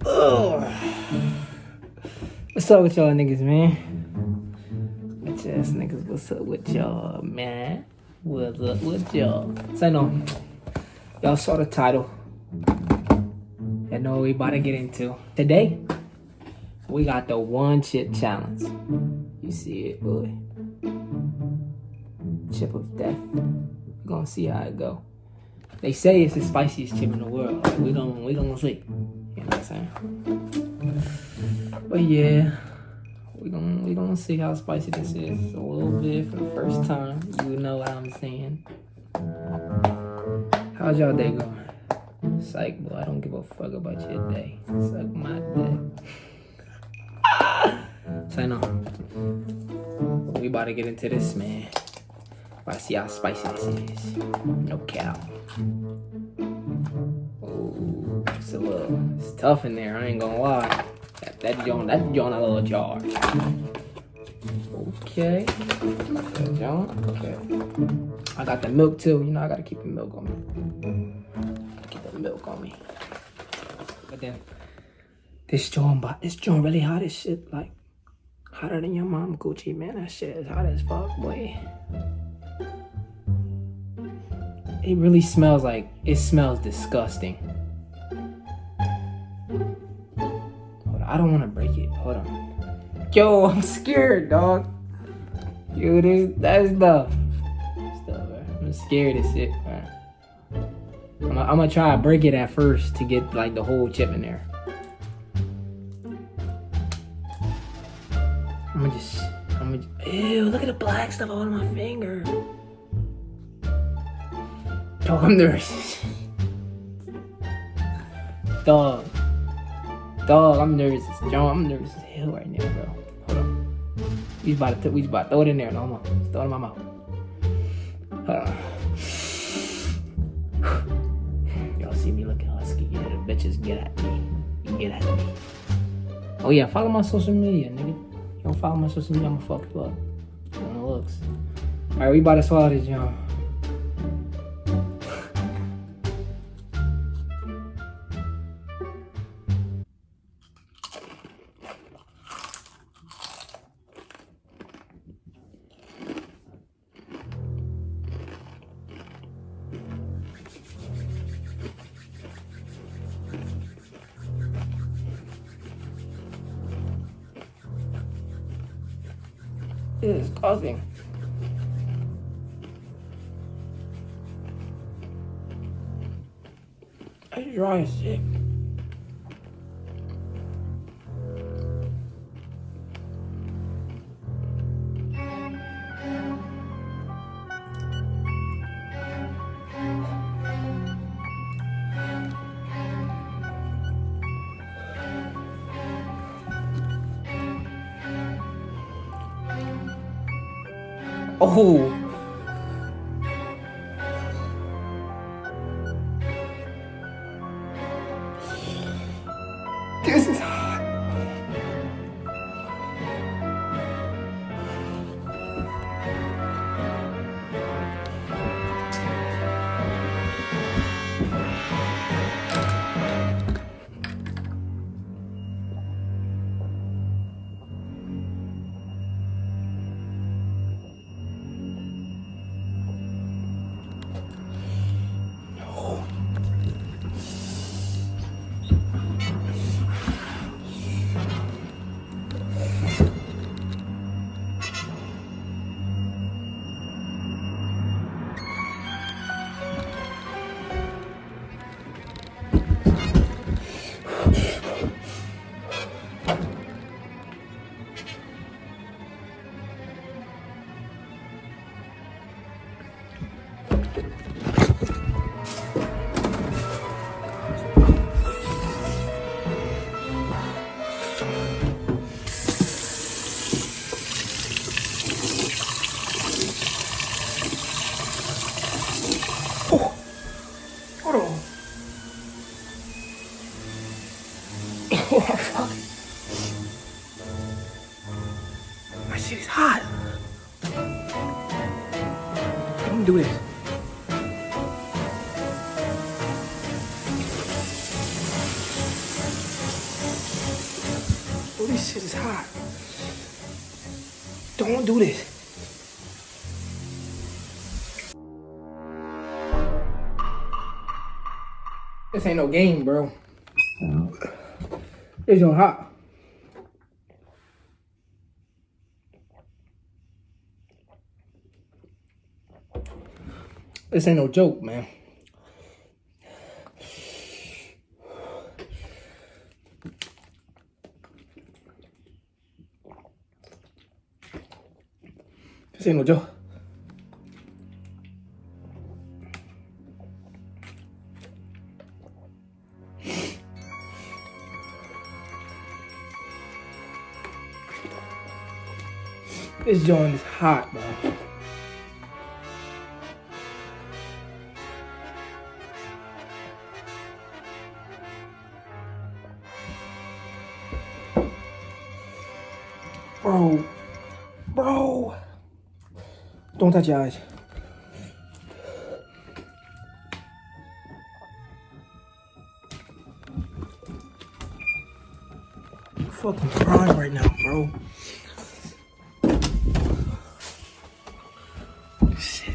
Ugh. What's up with y'all niggas, man? Bitch ass niggas, what's up with y'all, man? What's up with y'all? So I know y'all saw the title. You know what we about to get into. Today, we got the one chip challenge. You see it, boy. Chip of death. We're gonna see how it go. They say it's the spiciest chip in the world. Like, we gonna see. You know what I'm saying? But yeah, we gonna see how spicy this is a little bit for the first time. You know what I'm saying? How's y'all day going? Psych, boy, I don't give a fuck about your day. Suck my dick. So no, we about to get into this, man. About to see how spicy this is. No cow. Ooh, it's tough in there. I ain't gonna lie. That joint a little jar. Okay. Okay. I got the milk too. You know I gotta keep the milk on me. Keep the milk on me. But then this joint really hot as shit. Like hotter than your mom Gucci, man. That shit is hot as fuck, boy. It really smells like, it smells disgusting. Hold on, I don't want to break it. Hold on. Yo, I'm scared, dog. Yo, that's stuff. I'm scared as shit, man. I'm gonna try to break it at first to get like the whole chip in there. I'm gonna ew, look at the black stuff all on my finger. Dog, I'm nervous. Dog, I'm nervous. John, I'm nervous as hell right now, bro. Hold on. We about to throw it in there. No more. Just throw it in my mouth. Y'all see me looking husky. Yeah, the bitches get at me. You get at me. Oh yeah, follow my social media, nigga. You don't follow my social media, I'ma fuck you up. On the looks. Alright, we about to swallow this, y'all. It is coughing. It's dry as shit. Oh. This is hot. Hold on. Oh, fuck. My shit is hot. Let me do this. This shit is hot. Don't do this. This ain't no game, bro. It's so hot. This ain't no joke, man. This ain't no joke. This joint is hot, bro. Bro. Don't touch your eyes. I'm fucking crying right now, bro. Shit.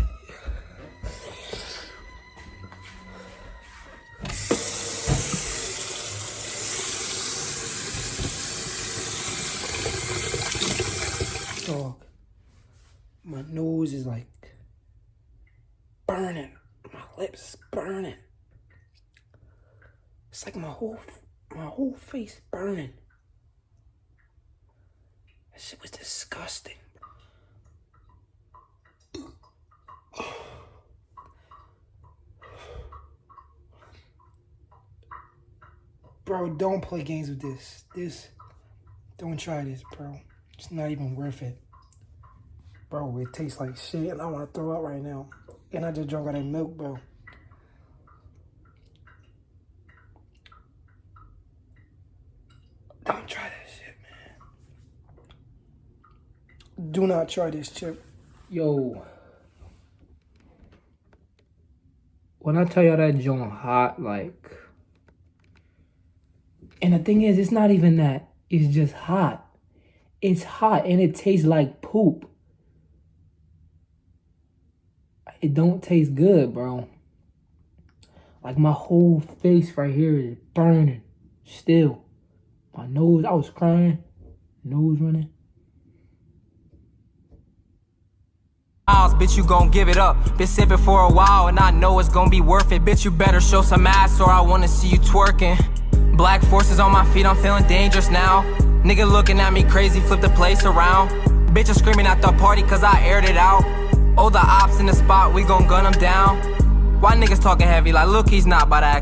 Dog. My nose is like burning. My lips is burning. It's like my whole face burning. That shit was disgusting. Bro, don't play games with this. Don't try this, bro. It's not even worth it. Bro, it tastes like shit and I want to throw up right now. And I just drank all that milk, bro. Don't try that shit, man. Do not try this chip. Yo. When I tell y'all that joint hot, like... And the thing is, it's not even that. It's just hot. It's hot and it tastes like poop. It don't taste good, bro. Like my whole face right here is burning still. My nose, I was crying. Nose running. Bitch, you gon' give it up. Been sipping for a while and I know it's gon' be worth it. Bitch, you better show some ass or I wanna see you twerking. Black forces on my feet, I'm feeling dangerous now. Nigga looking at me crazy, flip the place around. Bitch, I'm screaming at the party cause I aired it out. Oh, the ops in the spot, we gon' gun them down. Why niggas talking heavy like, look, he's not by that.